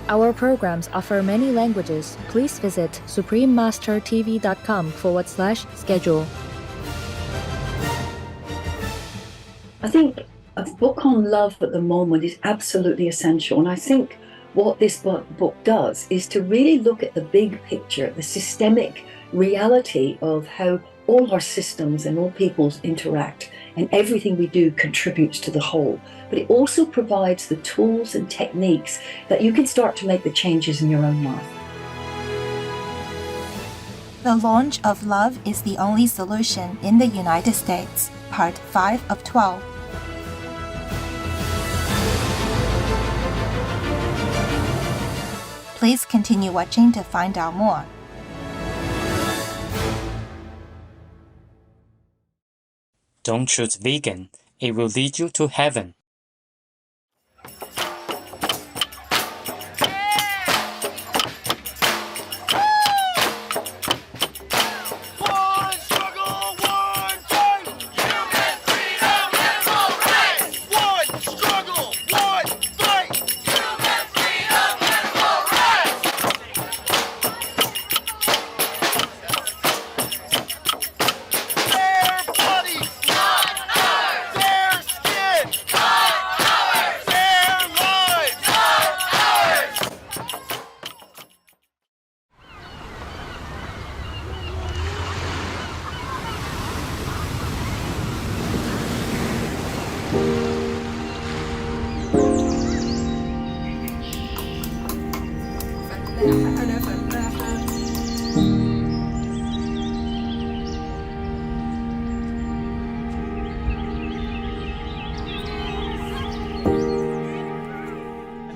Our programs offer many languages. Please visit suprememastertv.com/schedule. I think a book on love at the moment is absolutely essential. And I think what this book does is to really look at the big picture, the systemic reality of how all our systems and all peoples interact, and everything we do contributes to the whole. But it also provides the tools and techniques that you can start to make the changes in your own life. The launch of Love is the Only Solution in the United States, Part 5 of 12. Please continue watching to find out more. Don't choose vegan. It will lead you to heaven.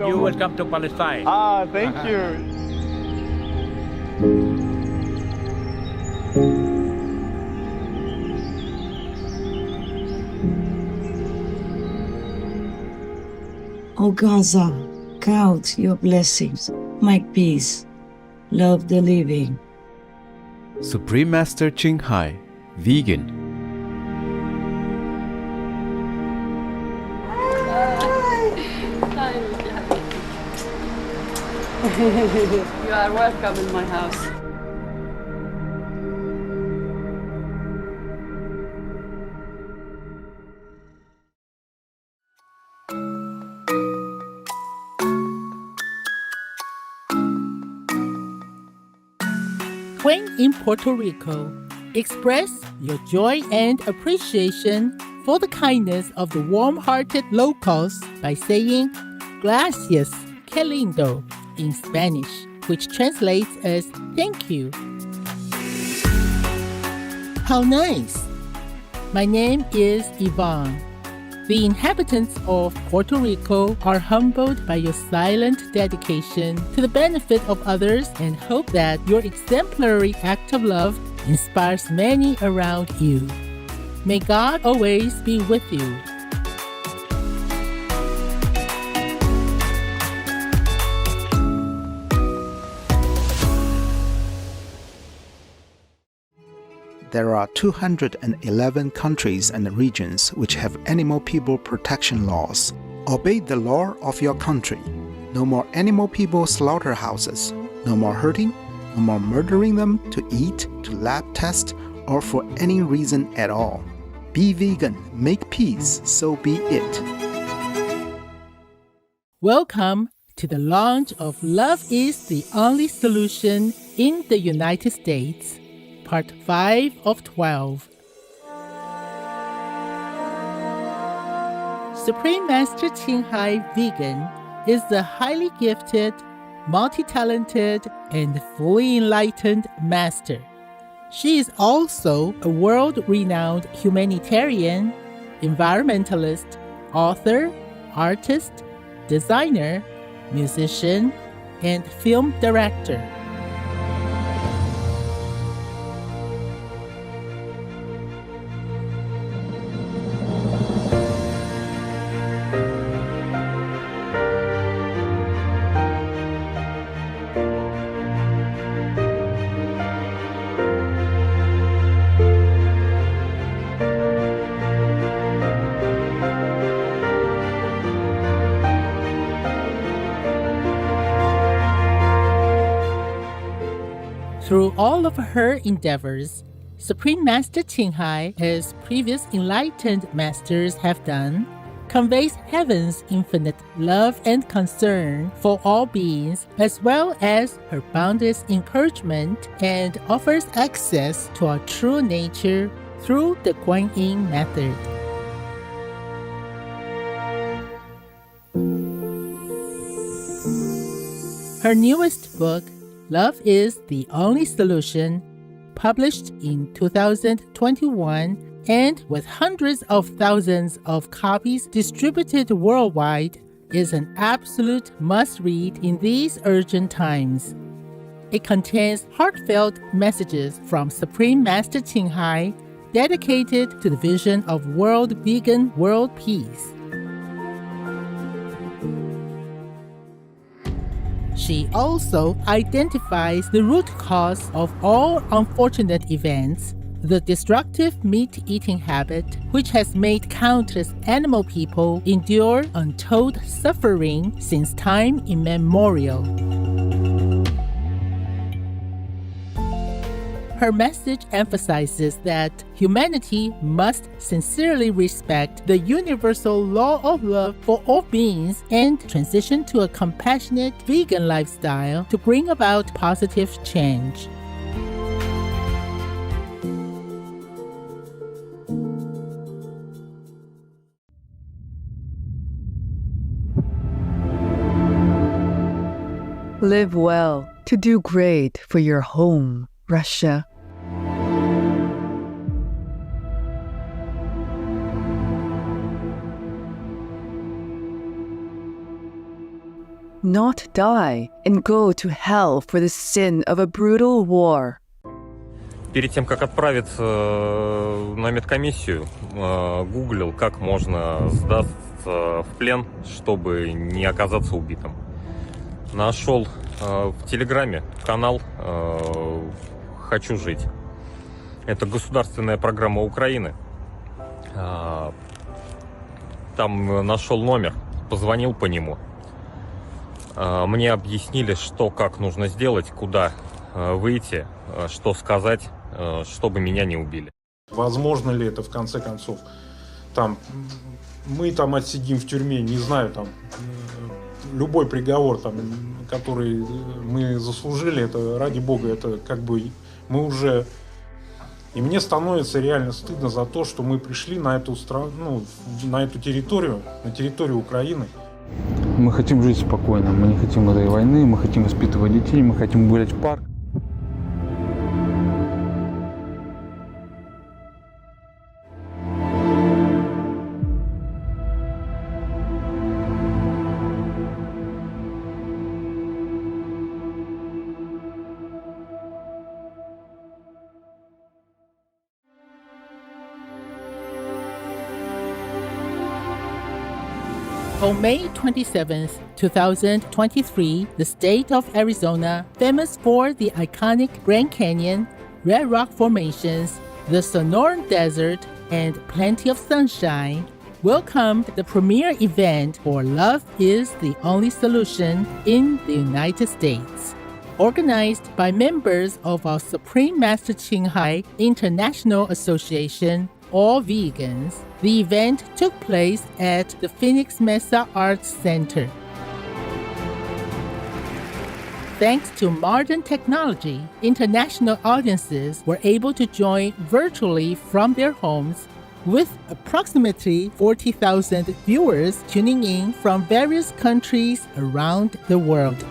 You welcome to Palestine. Thank you. O Gaza, count your blessings, make peace, love the living. Supreme Master Ching Hai, vegan. You are welcome in my house. When in Puerto Rico, express your joy and appreciation for the kindness of the warm-hearted locals by saying Gracias, que lindo in Spanish, which translates as thank you. How nice! My name is Yvonne. The inhabitants of Puerto Rico are humbled by your silent dedication to the benefit of others and hope that your exemplary act of love inspires many around you. May God always be with you. There are 211 countries and regions which have animal people protection laws. Obey the law of your country. No more animal people slaughterhouses. No more hurting. No more murdering them to eat, to lab test, or for any reason at all. Be vegan, make peace, so be it. Welcome to the launch of Love is the Only Solution in the United States, Part 5 of 12. Supreme Master Ching Hai Vegan is the highly gifted, multi-talented, and fully enlightened master. She is also a world-renowned humanitarian, environmentalist, author, artist, designer, musician, and film director. Through all of her endeavors, Supreme Master Qinghai, as previous enlightened masters have done, conveys heaven's infinite love and concern for all beings, as well as her boundless encouragement, and offers access to our true nature through the Guanyin method. Her newest book, Love is the Only Solution, published in 2021 and with hundreds of thousands of copies distributed worldwide, is an absolute must-read in these urgent times. It contains heartfelt messages from Supreme Master Qinghai dedicated to the vision of vegan world peace. She also identifies the root cause of all unfortunate events, the destructive meat-eating habit, which has made countless animal people endure untold suffering since time immemorial. Her message emphasizes that humanity must sincerely respect the universal law of love for all beings and transition to a compassionate vegan lifestyle to bring about positive change. Live well to do great for your home, Russia. Not die and go to hell for the sin of a brutal war. Перед тем, как отправиться на медкомиссию, гуглил, как можно сдаться в плен, чтобы не оказаться убитым. Нашел в Телеграме канал «Хочу жить». Это государственная программа Украины. Там нашел номер, позвонил по нему. Мне объяснили, что, как нужно сделать, куда выйти, что сказать, чтобы меня не убили. Возможно ли это в конце концов? Там, мы там отсидим в тюрьме, не знаю, там любой приговор, там, который мы заслужили, это ради бога, это как бы мы уже... И мне становится реально стыдно за то, что мы пришли на эту страну, на эту территорию, на территорию Украины. Мы хотим жить спокойно, мы не хотим этой войны, мы хотим воспитывать детей, мы хотим гулять в парк. On May 27, 2023, the state of Arizona, famous for the iconic Grand Canyon, red rock formations, the Sonoran Desert, and plenty of sunshine, welcomed the premier event for Love is the Only Solution in the United States. Organized by members of our Supreme Master Qinghai International Association, All Vegans, the event took place at the Phoenix Mesa Arts Center. Thanks to modern technology, international audiences were able to join virtually from their homes, with approximately 40,000 viewers tuning in from various countries around the world.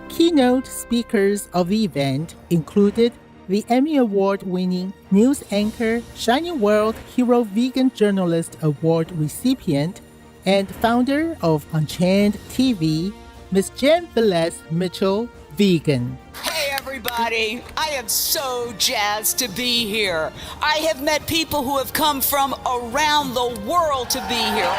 Keynote speakers of the event included the Emmy Award-winning news anchor, Shining World Hero Vegan Journalist Award recipient, and founder of Unchained TV, Ms. Jen Velez Mitchell, vegan. Hey everybody, I am so jazzed to be here. I have met people who have come from around the world to be here.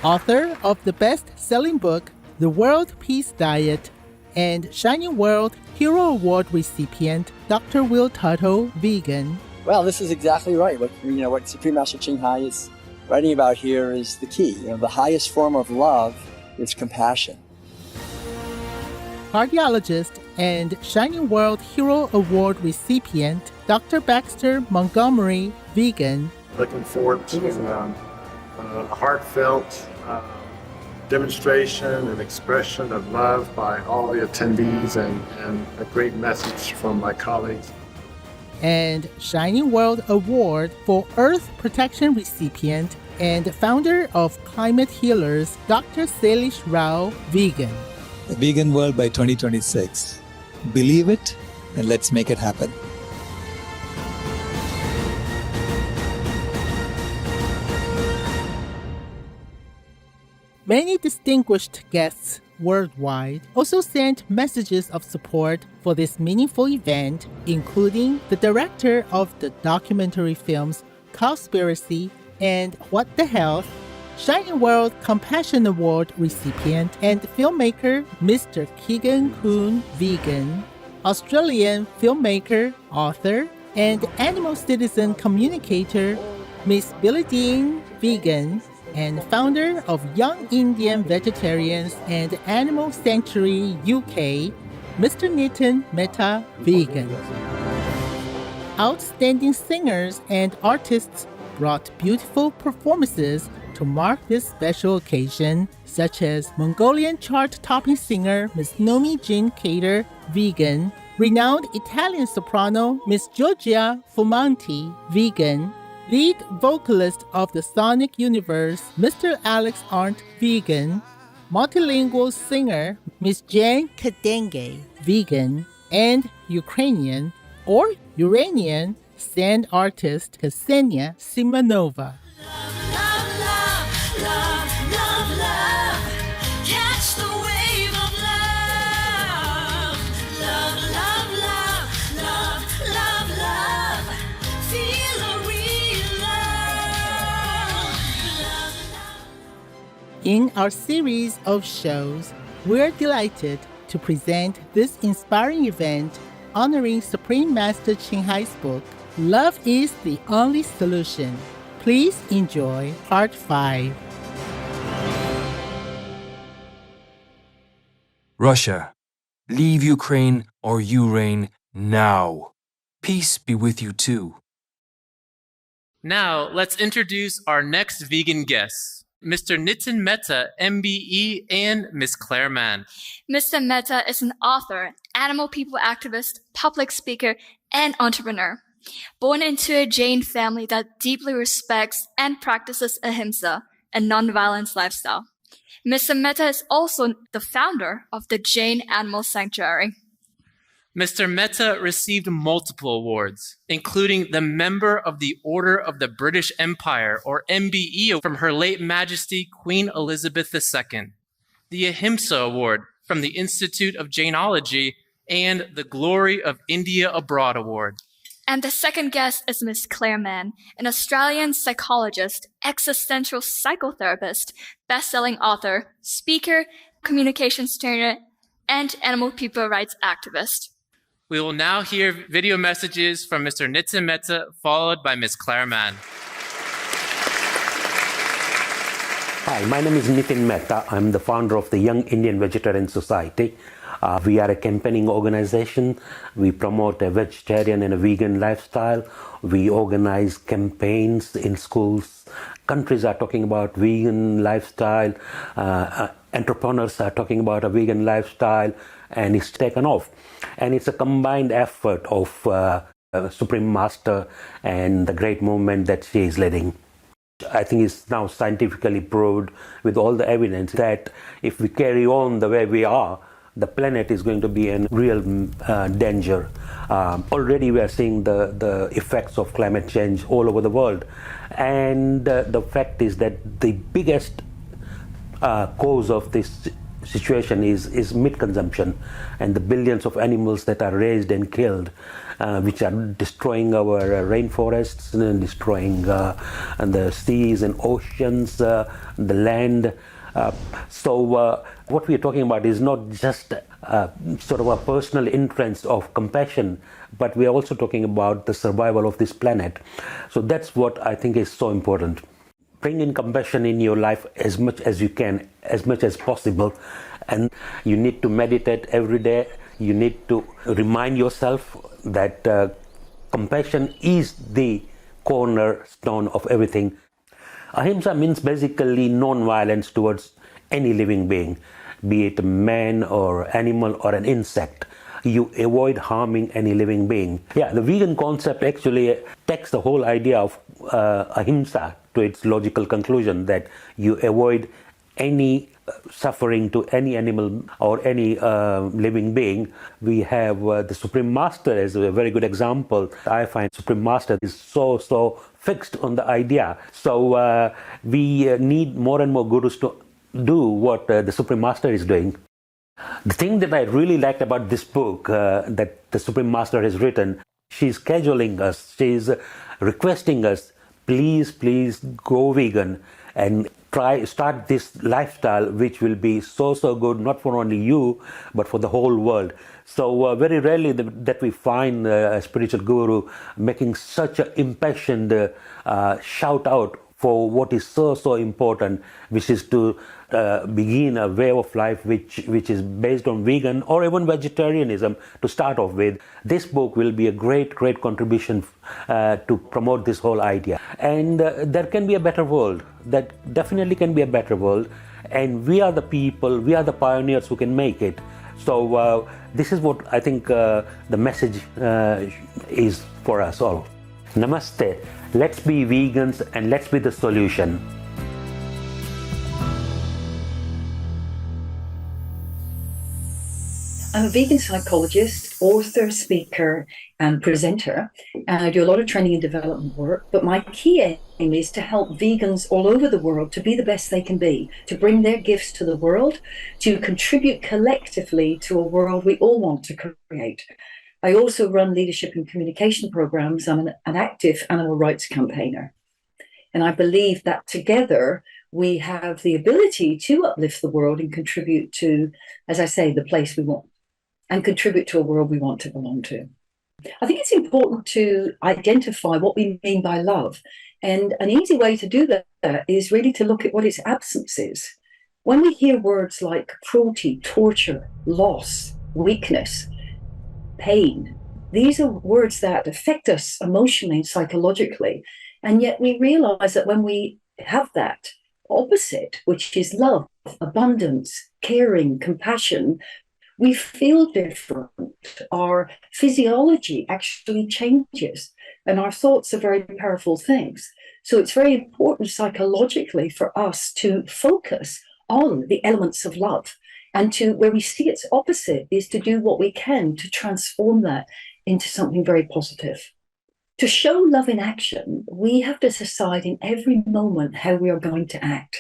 Author of the best-selling book, The World Peace Diet, and Shining World Hero Award recipient, Dr. Will Tuttle, vegan. Well, this is exactly right. What Supreme Master Qinghai is writing about here is the key. The highest form of love is compassion. Cardiologist and Shining World Hero Award recipient Dr. Baxter Montgomery, vegan. Looking forward to a heartfelt demonstration and expression of love by all the attendees and a great message from my colleagues. And Shining World Award for Earth Protection recipient and founder of Climate Healers, Dr. Salish Rao, vegan. The vegan world by 2026. Believe it and let's make it happen. Many distinguished guests worldwide also sent messages of support for this meaningful event, including the director of the documentary films Cowspiracy and What the Health, Shining World Compassion Award recipient and filmmaker Mr. Keegan Kuhn, vegan, Australian filmmaker, author, and animal citizen communicator Miss Billie Dean, vegan, and founder of Young Indian Vegetarians and Animal Sanctuary UK, Mr. Nitin Mehta, vegan. Outstanding singers and artists brought beautiful performances to mark this special occasion, such as Mongolian chart-topping singer Miss Nomi Jean Cater, vegan, renowned Italian soprano Miss Giorgia Fumanti, vegan, lead vocalist of the Sonic Universe, Mr. Alex Arndt, vegan, multilingual singer Miss Jen Kadenge, vegan, and Ukrainian or Uranian sand artist Ksenia Simonova. In our series of shows, we're delighted to present this inspiring event honoring Supreme Master Ching Hai's book, Love is the Only Solution. Please enjoy Part 5. Russia, leave Ukraine or you reign now. Peace be with you too. Now, let's introduce our next vegan guests. Mr. Nitin Mehta, MBE, and Ms. Claire Mann. Mr. Mehta is an author, animal people activist, public speaker, and entrepreneur. Born into a Jain family that deeply respects and practices ahimsa, a nonviolence lifestyle. Mr. Mehta is also the founder of the Jain Animal Sanctuary. Mr. Mehta received multiple awards, including the Member of the Order of the British Empire, or MBE, from Her Late Majesty Queen Elizabeth II, the Ahimsa Award from the Institute of Jainology, and the Glory of India Abroad Award. And the second guest is Ms. Claire Mann, an Australian psychologist, existential psychotherapist, best-selling author, speaker, communications trainer, and animal people rights activist. We will now hear video messages from Mr. Nitin Mehta, followed by Ms. Claire Mann. Hi, my name is Nitin Mehta. I'm the founder of the Young Indian Vegetarian Society. We are a campaigning organization. We promote a vegetarian and a vegan lifestyle. We organize campaigns in schools. Countries are talking about vegan lifestyle. Entrepreneurs are talking about a vegan lifestyle, and it's taken off. And it's a combined effort of Supreme Master and the great movement that she is leading. I think it's now scientifically proved with all the evidence that if we carry on the way we are, the planet is going to be in real danger. Already we are seeing the effects of climate change all over the world. And the fact is that the biggest cause of this situation is meat consumption and the billions of animals that are raised and killed, which are destroying our rainforests and destroying the seas and oceans, the land. So what we are talking about is not just sort of a personal interest of compassion, but we are also talking about the survival of this planet. So that's what I think is so important. bring in compassion in your life as much as you can, as much as possible. And you need to meditate every day. You need to remind yourself that compassion is the cornerstone of everything. Ahimsa means basically non-violence towards any living being, be it a man or animal or an insect. You avoid harming any living being. Yeah, the vegan concept actually takes the whole idea of ahimsa to its logical conclusion, that you avoid any suffering to any animal or any living being. We have the Supreme Master as a very good example. I find Supreme Master is so fixed on the idea. So we need more and more gurus to do what the Supreme Master is doing. The thing that I really liked about this book that the Supreme Master has written, she's scheduling us, she's requesting us, please go vegan and start this lifestyle which will be so good, not for only you, but for the whole world. So very rarely that we find a spiritual guru making such an impassioned shout out for what is so important, which is to begin a way of life which is based on vegan or even vegetarianism to start off with. This book will be a great contribution to promote this whole idea. And there can be a better world. That definitely can be a better world. And we are the people, we are the pioneers who can make it. So this is what I think the message is for us all. Namaste. Let's be vegans and let's be the solution. I'm a vegan psychologist, author, speaker, and presenter, and I do a lot of training and development work. But my key aim is to help vegans all over the world to be the best they can be, to bring their gifts to the world, to contribute collectively to a world we all want to create. I also run leadership and communication programs. I'm an active animal rights campaigner. And I believe that together we have the ability to uplift the world and contribute to, as I say, the place we want, and contribute to a world we want to belong to. I think it's important to identify what we mean by love. And an easy way to do that is really to look at what its absence is. When we hear words like cruelty, torture, loss, weakness, pain, these are words that affect us emotionally and psychologically. And yet we realize that when we have that opposite, which is love, abundance, caring, compassion, we feel different. Our physiology actually changes, and our thoughts are very powerful things. So it's very important psychologically for us to focus on the elements of love, and to where we see its opposite is to do what we can to transform that into something very positive. To show love in action, we have to decide in every moment how we are going to act.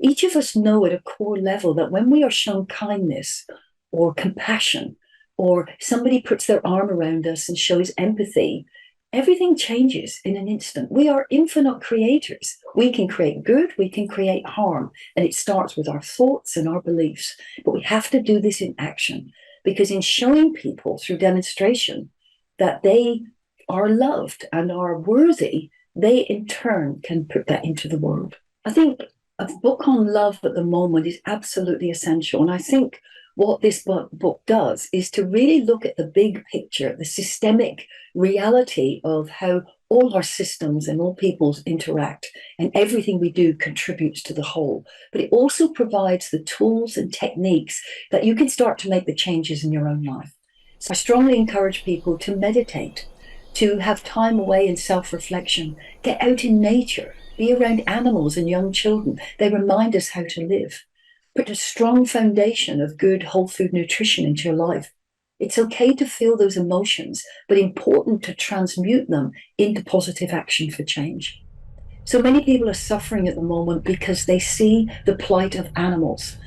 Each of us know at a core level that when we are shown kindness or compassion, or somebody puts their arm around us and shows empathy, everything changes in an instant. We are infinite creators. We can create good, we can create harm, and it starts with our thoughts and our beliefs. But we have to do this in action, because in showing people through demonstration that they are loved and are worthy, they in turn can put that into the world. I think a book on love at the moment is absolutely essential. And I think what this book does is to really look at the big picture, the systemic reality of how all our systems and all peoples interact, and everything we do contributes to the whole. But it also provides the tools and techniques that you can start to make the changes in your own life. So I strongly encourage people to meditate, to have time away in self-reflection, get out in nature, be around animals and young children. They remind us how to live. Put a strong foundation of good whole food nutrition into your life. It's okay to feel those emotions, but important to transmute them into positive action for change. So many people are suffering at the moment because they see the plight of animals.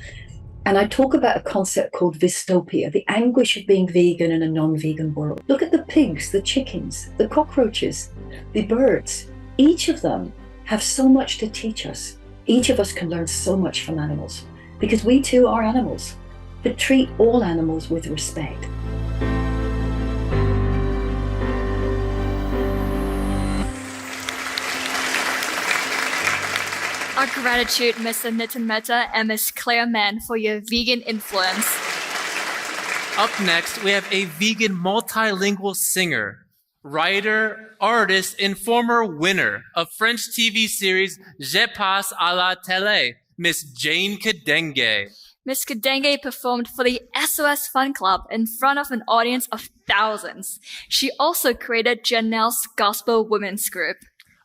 And I talk about a concept called dystopia, the anguish of being vegan in a non-vegan world. Look at the pigs, the chickens, the cockroaches, the birds. Each of them have so much to teach us. Each of us can learn so much from animals, because we too are animals. But treat all animals with respect. Our gratitude, Mr. Nitin Mehta and Ms. Claire Mann, for your vegan influence. Up next, we have a vegan multilingual singer, writer, artist, and former winner of French TV series Je passe à la télé, Miss Jane Kadenge. Miss Kadenge performed for the SOS Fun Club in front of an audience of thousands. She also created Janelle's Gospel Women's Group.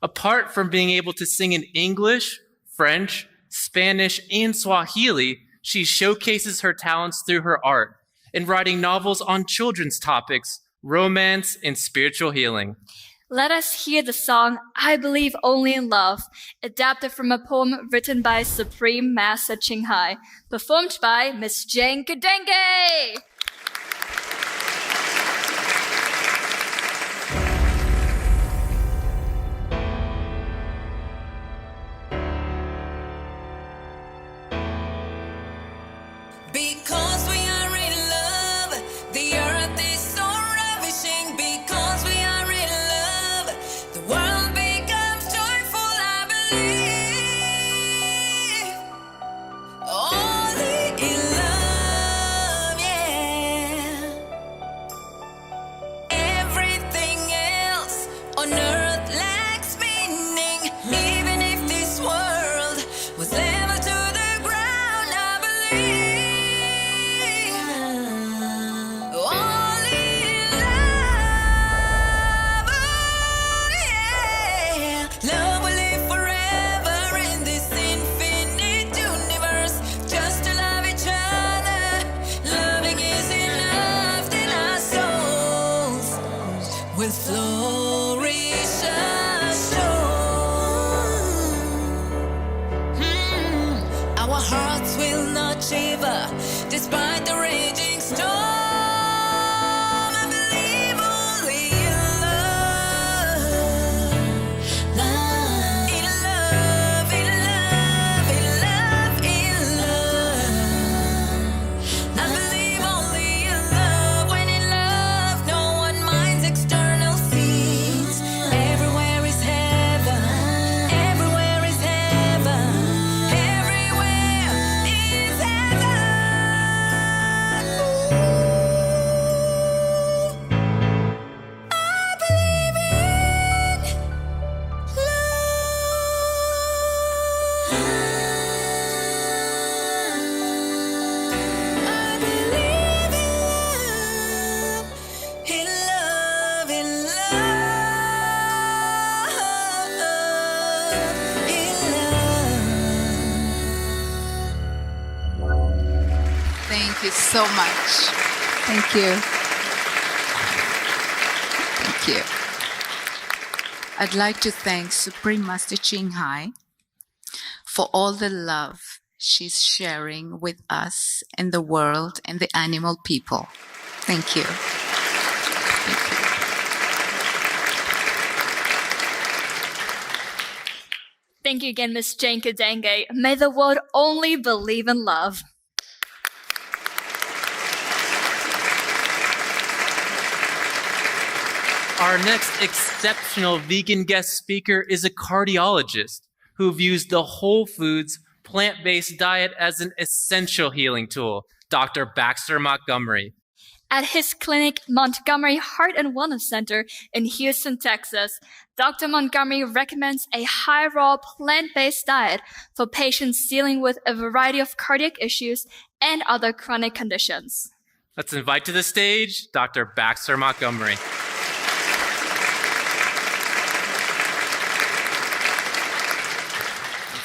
Apart from being able to sing in English, French, Spanish, and Swahili, she showcases her talents through her art in writing novels on children's topics, romance, and spiritual healing. Let us hear the song I Believe Only in Love, adapted from a poem written by Supreme Master Ching Hai, performed by Miss Jane Kadenge. Because we are in love, the earth is so ravishing. Because we are in love, the world becomes joyful, I believe. Only in love, yeah. Everything else on earth lacks meaning. Even if this world was leveled to the ground, I believe. Only in love, oh yeah. Love will live forever in this infinite universe. Just to love each other, loving is enough. Then our souls will flourish assured. Our hearts will not shiver despite the raging storm. I believe only in love. In love, in love, in love, in love. I believe only in love. When in love, no one minds external things. Everywhere is heaven. Everywhere is heaven. Everywhere is heaven. I believe in I believe in love, in love. Thank you so much. Thank you. Thank you. I'd like to thank Supreme Master Ching Hai for all the love she's sharing with us and the world and the animal people. Thank you. Thank you again, Miss Jane Kadenge. May the world only believe in love. Our next exceptional vegan guest speaker is a cardiologist who views the whole foods, plant-based diet as an essential healing tool, Dr. Baxter Montgomery. At his clinic, Montgomery Heart and Wellness Center in Houston, Texas, Dr. Montgomery recommends a high-raw plant-based diet for patients dealing with a variety of cardiac issues and other chronic conditions. Let's invite to the stage Dr. Baxter Montgomery.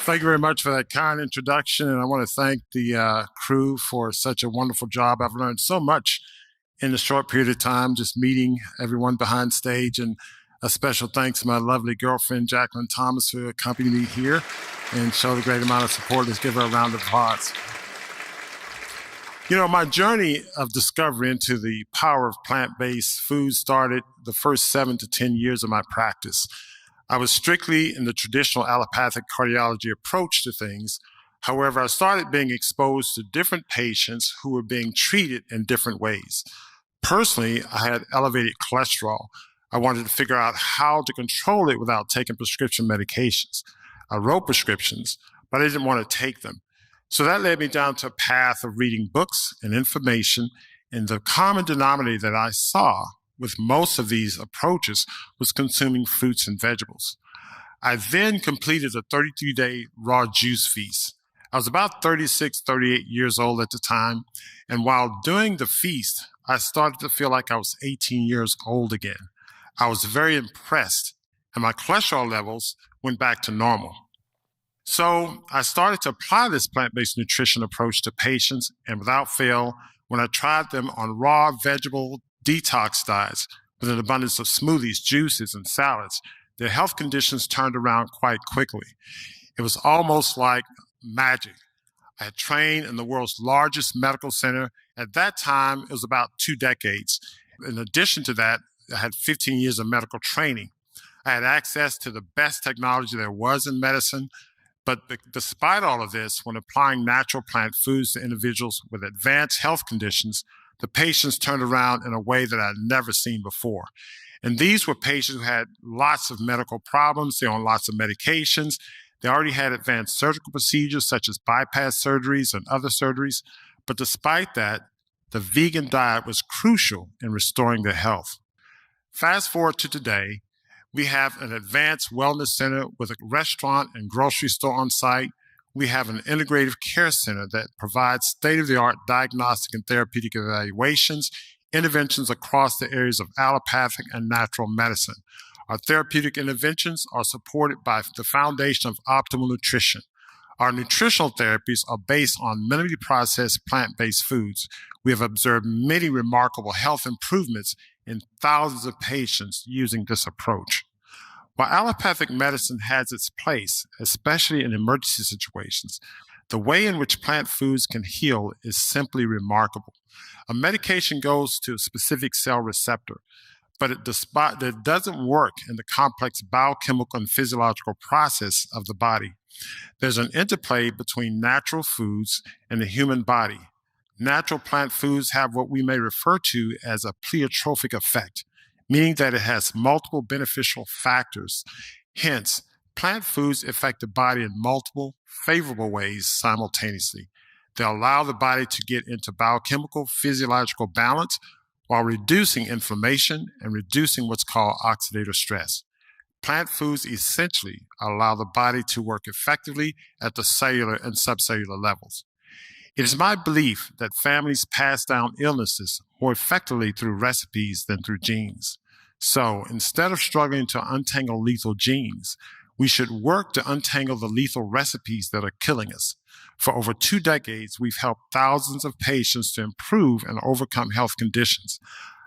Thank you very much for that kind introduction, and I want to thank the crew for such a wonderful job. I've learned so much in a short period of time, just meeting everyone behind stage, and a special thanks to my lovely girlfriend, Jacqueline Thomas, who accompanied me here and showed a great amount of support. Let's give her a round of applause. You know, my journey of discovery into the power of plant-based food started the first 7 to 10 years of my practice. I was strictly in the traditional allopathic cardiology approach to things. However, I started being exposed to different patients who were being treated in different ways. Personally, I had elevated cholesterol. I wanted to figure out how to control it without taking prescription medications. I wrote prescriptions, but I didn't want to take them. So that led me down to a path of reading books and information, and the common denominator that I saw with most of these approaches was consuming fruits and vegetables. I then completed a 33-day raw juice feast. I was about 36, 38 years old at the time, and while doing the feast, I started to feel like I was 18 years old again. I was very impressed, and my cholesterol levels went back to normal. So I started to apply this plant-based nutrition approach to patients, and without fail, when I tried them on raw vegetable detox diets with an abundance of smoothies, juices, and salads, their health conditions turned around quite quickly. It was almost like magic. I had trained in the world's largest medical center. At that time, it was about 2 decades. In addition to that, I had 15 years of medical training. I had access to the best technology there was in medicine. But despite all of this, when applying natural plant foods to individuals with advanced health conditions, the patients turned around in a way that I'd never seen before. And these were patients who had lots of medical problems. They were on lots of medications. They already had advanced surgical procedures such as bypass surgeries and other surgeries. But despite that, the vegan diet was crucial in restoring their health. Fast forward to today, we have an advanced wellness center with a restaurant and grocery store on site. We have an integrative care center that provides state-of-the-art diagnostic and therapeutic evaluations, interventions across the areas of allopathic and natural medicine. Our therapeutic interventions are supported by the foundation of optimal nutrition. Our nutritional therapies are based on minimally processed plant-based foods. We have observed many remarkable health improvements in thousands of patients using this approach. While allopathic medicine has its place, especially in emergency situations, the way in which plant foods can heal is simply remarkable. A medication goes to a specific cell receptor, but it doesn't work in the complex biochemical and physiological process of the body. There's an interplay between natural foods and the human body. Natural plant foods have what we may refer to as a pleiotropic effect, meaning that it has multiple beneficial factors. Hence, plant foods affect the body in multiple favorable ways simultaneously. They allow the body to get into biochemical, physiological balance while reducing inflammation and reducing what's called oxidative stress. Plant foods essentially allow the body to work effectively at the cellular and subcellular levels. It is my belief that families pass down illnesses more effectively through recipes than through genes. So instead of struggling to untangle lethal genes, we should work to untangle the lethal recipes that are killing us. For over 2 decades, we've helped thousands of patients to improve and overcome health conditions.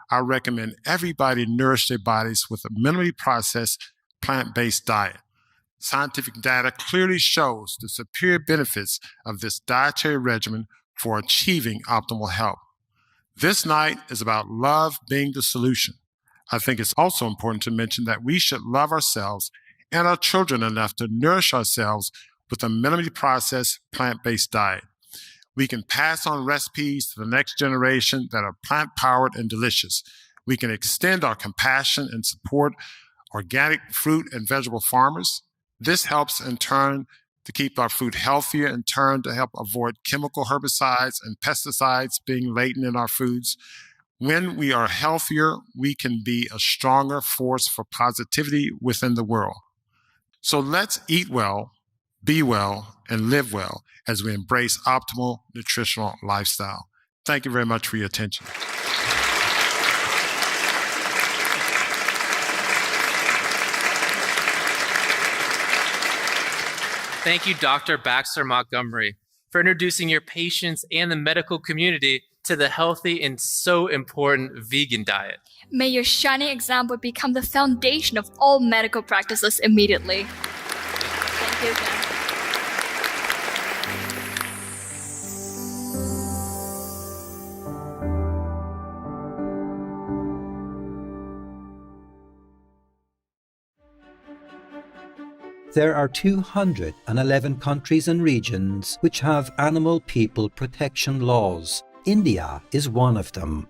I recommend everybody nourish their bodies with a minimally processed plant-based diet. Scientific data clearly shows the superior benefits of this dietary regimen for achieving optimal health. This night is about love being the solution. I think it's also important to mention that we should love ourselves and our children enough to nourish ourselves with a minimally processed plant-based diet. We can pass on recipes to the next generation that are plant-powered and delicious. We can extend our compassion and support organic fruit and vegetable farmers. This helps in turn to keep our food healthier, in turn to help avoid chemical herbicides and pesticides being latent in our foods. When we are healthier, we can be a stronger force for positivity within the world. So let's eat well, be well, and live well as we embrace optimal nutritional lifestyle. Thank you very much for your attention. Thank you, Dr. Baxter Montgomery, for introducing your patients and the medical community to the healthy and so important vegan diet. May your shining example become the foundation of all medical practices immediately. Thank you again. There are 211 countries and regions which have animal people protection laws. India is one of them.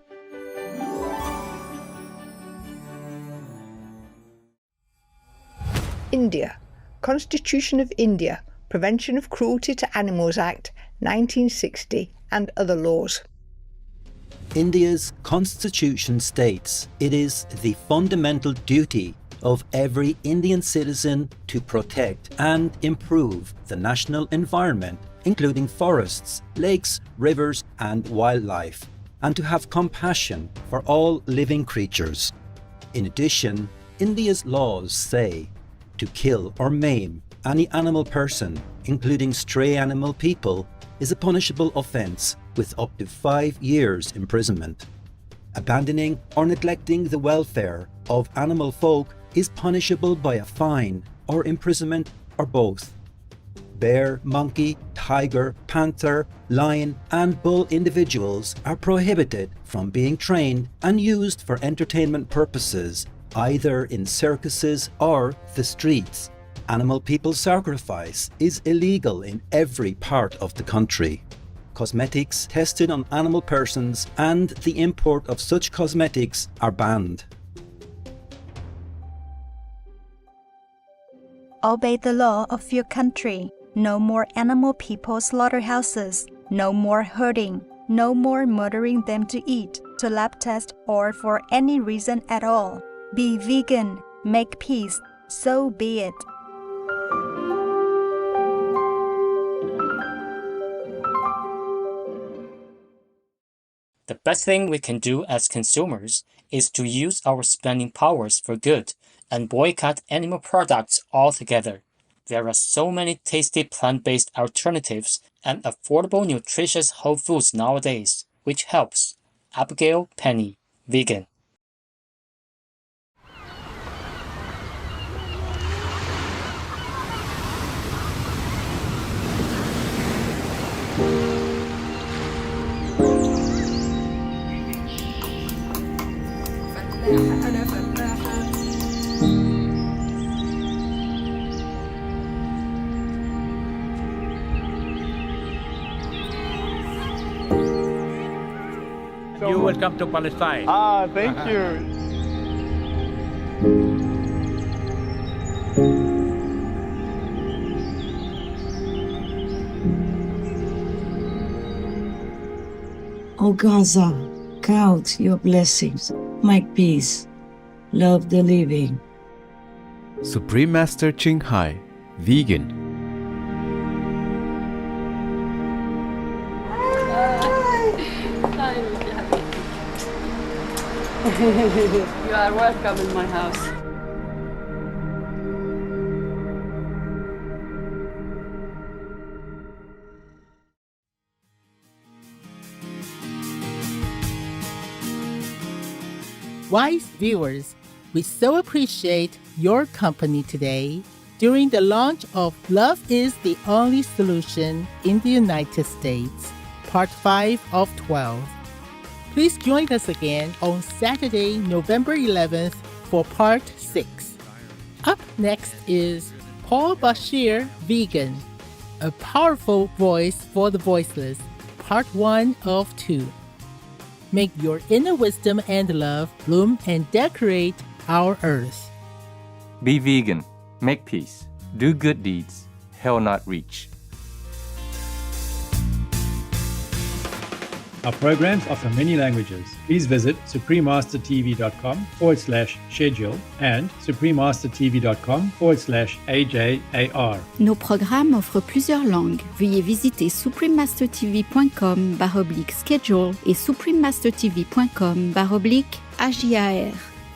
India. Constitution of India Prevention of Cruelty to Animals Act 1960 and other laws. India's constitution states it is the fundamental duty of every Indian citizen to protect and improve the national environment, including forests, lakes, rivers and wildlife, and to have compassion for all living creatures. In addition, India's laws say to kill or maim any animal person, including stray animal people, is a punishable offence with up to 5 years imprisonment. Abandoning or neglecting the welfare of animal folk is punishable by a fine or imprisonment or both. Bear, monkey, tiger, panther, lion and bull individuals are prohibited from being trained and used for entertainment purposes, either in circuses or the streets. Animal people sacrifice is illegal in every part of the country. Cosmetics tested on animal persons and the import of such cosmetics are banned. Obey the law of your country. No more animal people slaughterhouses. No more hurting. No more murdering them to eat, to lab test, or for any reason at all. Be vegan. Make peace. So be it. The best thing we can do as consumers is to use our spending powers for good and boycott animal products altogether. There are so many tasty plant-based alternatives and affordable nutritious whole foods nowadays, which helps. Abigail Penny, vegan. You will come to Palestine. Thank you. Oh Gaza, count your blessings, make peace, love the living. Supreme Master Ching Hai, vegan. You are welcome in my house. Wise viewers, we so appreciate your company today during the launch of Love is the Only Solution in the United States, Part 5 of 12. Please join us again on Saturday, November 11th for Part 6. Up next is Paul Bashir, Vegan, a powerful voice for the voiceless, Part 1 of 2. Make your inner wisdom and love bloom and decorate our earth. Be vegan, make peace, do good deeds, hell not reach. Our programs offer many languages. Please visit suprememastertv.com/schedule and suprememastertv.com/AJAR. Nos programmes offrent plusieurs langues. Veuillez visiter suprememastertv.com/schedule et suprememastertv.com/AJAR.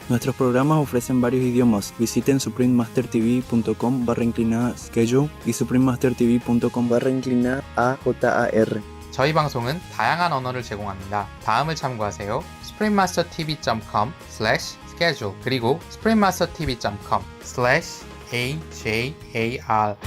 Nuestros programas ofrecen varios idiomas. Visiten suprememastertv.com/schedule y suprememastertv.com/AJAR. 저희 방송은 다양한 언어를 제공합니다. 다음을 참고하세요. suprememastertv.com/schedule 그리고 suprememastertv.com/AJAR